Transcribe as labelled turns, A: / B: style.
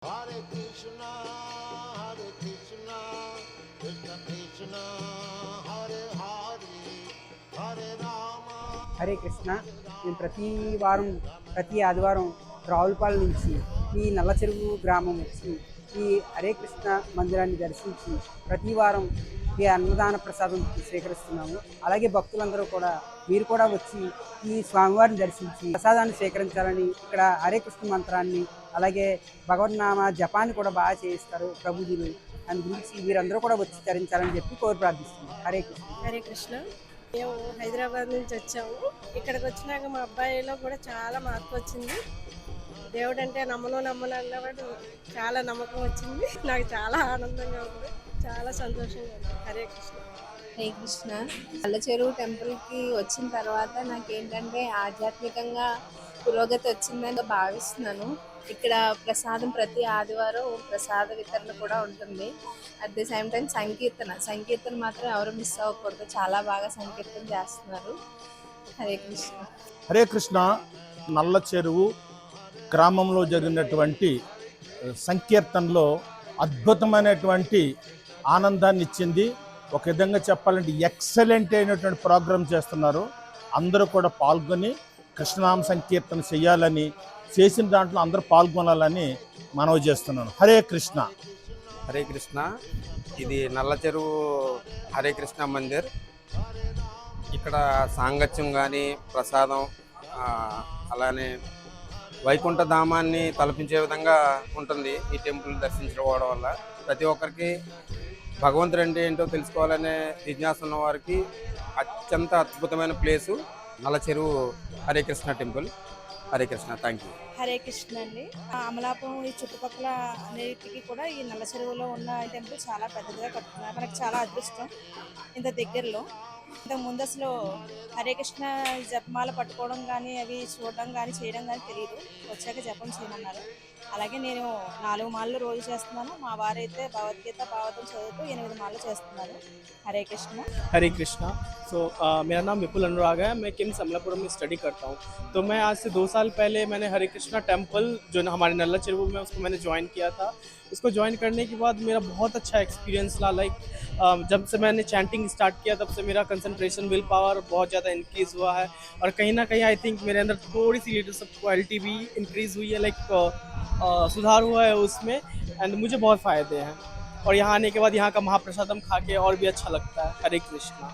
A: Hare Krishna, Krishna Krishna, Hare Hare, Hare Rama.
B: Hare Krishna. నేను ప్రతి వారం ప్రతి ఆదివారం రావులపాలెం నుంచి ఈ నల్ల చెరువు గ్రామం వచ్చి ఈ హరే కృష్ణ మందిరాన్ని దర్శించి ప్రతి వారం ఈ అన్నదాన ప్రసాదం స్వీకరిస్తున్నాము. అలాగే భక్తులందరూ కూడా మీరు కూడా వచ్చి ఈ స్వామివారిని దర్శించి ప్రసాదాన్ని స్వీకరించాలని, ఇక్కడ హరే కృష్ణ మంత్రాన్ని అలాగే భగవన్నామ జపాన్ని కూడా బాగా చేయిస్తారు ప్రభుజీలు. దాని గురించి వీరందరూ కూడా వచ్చి తరించాలని చెప్పి కోరి ప్రార్థిస్తున్నాం. హరే కృష్ణ.
C: హరే కృష్ణ. మేము హైదరాబాద్ నుంచి వచ్చాము. ఇక్కడికి వచ్చినాక మా అబ్బాయిలో కూడా చాలా మార్పు వచ్చింది. దేవుడు అంటే నమ్మనన్నవాడు చాలా నమ్మకం వచ్చింది. నాకు చాలా ఆనందంగా ఉంది, చాలా సంతోషంగా ఉంది. హరే కృష్ణ.
D: హరే కృష్ణ. నల్ల చెరువు టెంపుల్కి వచ్చిన తర్వాత నాకేంటంటే ఆధ్యాత్మికంగా పురోగతి వచ్చిందని భావిస్తున్నాను. ఇక్కడ ప్రసాదం ప్రతి ఆదివారం ప్రసాద వితరణ కూడా ఉంటుంది. అట్ ది సేమ్ టైం సంకీర్తన మాత్రం ఎవరు మిస్ అవ్వకూడదు. చాలా బాగా సంకీర్తన చేస్తున్నారు. హరే కృష్ణ.
E: హరే కృష్ణ. నల్ల చెరువు గ్రామంలో జరిగినటువంటి సంకీర్తనలో అద్భుతమైనటువంటి ఆనందాన్ని ఇచ్చింది. ఒక విధంగా చెప్పాలంటే ఎక్సలెంట్ అయినటువంటి ప్రోగ్రాం చేస్తున్నారు. అందరూ కూడా పాల్గొని కృష్ణనామ సంకీర్తన చేయాలని, చేసిన దాంట్లో అందరూ పాల్గొనాలని మనవి చేస్తున్నాను. హరే కృష్ణ.
F: హరే కృష్ణ. ఇది నల్ల చెరువు హరే కృష్ణ మందిర్. ఇక్కడ సాంగత్యం కానీ ప్రసాదం, అలానే వైకుంఠ ధామాన్ని తలపించే విధంగా ఉంటుంది. ఈ టెంపుల్ దర్శించుకోవడం వల్ల ప్రతి ఒక్కరికి భగవంతుడు అంటే ఏంటో తెలుసుకోవాలనే జిజ్ఞాస ఉన్న వారికి అత్యంత అద్భుతమైన ప్లేసు నల్ల చెరువు Hare Krishna temple. Hare Krishna. Thank you.
C: Hare Krishna అండి. అమలాపురం ఈ చుట్టుపక్కల అన్నిటికీ కూడా ఈ నల్ల చెరువులో ఉన్న టెంపుల్ చాలా పెద్దదిగా కట్టుకున్నారు. మనకు చాలా అదృష్టం ఇంత దగ్గరలో. ఇంతకు ముందు అసలు హరే కృష్ణ జపమాల పట్టుకోవడం కానీ, అవి చూడడం కానీ చేయడం కానీ తెలియదు. వచ్చాక జపం చేయమన్నారు. అలాగే నేను 4 మాలలు రోజు చేస్తున్నాను. మా వారైతే భగవద్గీత భాగవతం చదువుతూ 8 మాలలు చేస్తున్నారు. హరే కృష్ణ.
G: हरे कृष्णा। मेरा नाम विपुल अनुराग है। मैं किम्स अमलापुरम में स्टडी करता हूँ। तो मैं आज से 2 साल पहले मैंने हरे कृष्णा टेम्पल जो हमारे नल्ला चिरवू में, उसको मैंने ज्वाइन किया था। उसको ज्वाइन करने के बाद मेरा बहुत अच्छा एक्सपीरियंस रहा। लाइक जब से मैंने चैंटिंग स्टार्ट किया तब से मेरा कंसंट्रेशन, विल पावर बहुत ज़्यादा इंक्रीज़ हुआ है। और कहीं ना कहीं आई थिंक मेरे अंदर थोड़ी सी लीडरशिप क्वालिटी भी इंक्रीज़ हुई है। लाइक सुधार हुआ है उसमें। एंड मुझे बहुत फ़ायदे हैं। और यहाँ आने के बाद यहाँ का महाप्रसादम खा के और भी अच्छा लगता है। हरे कृष्णा।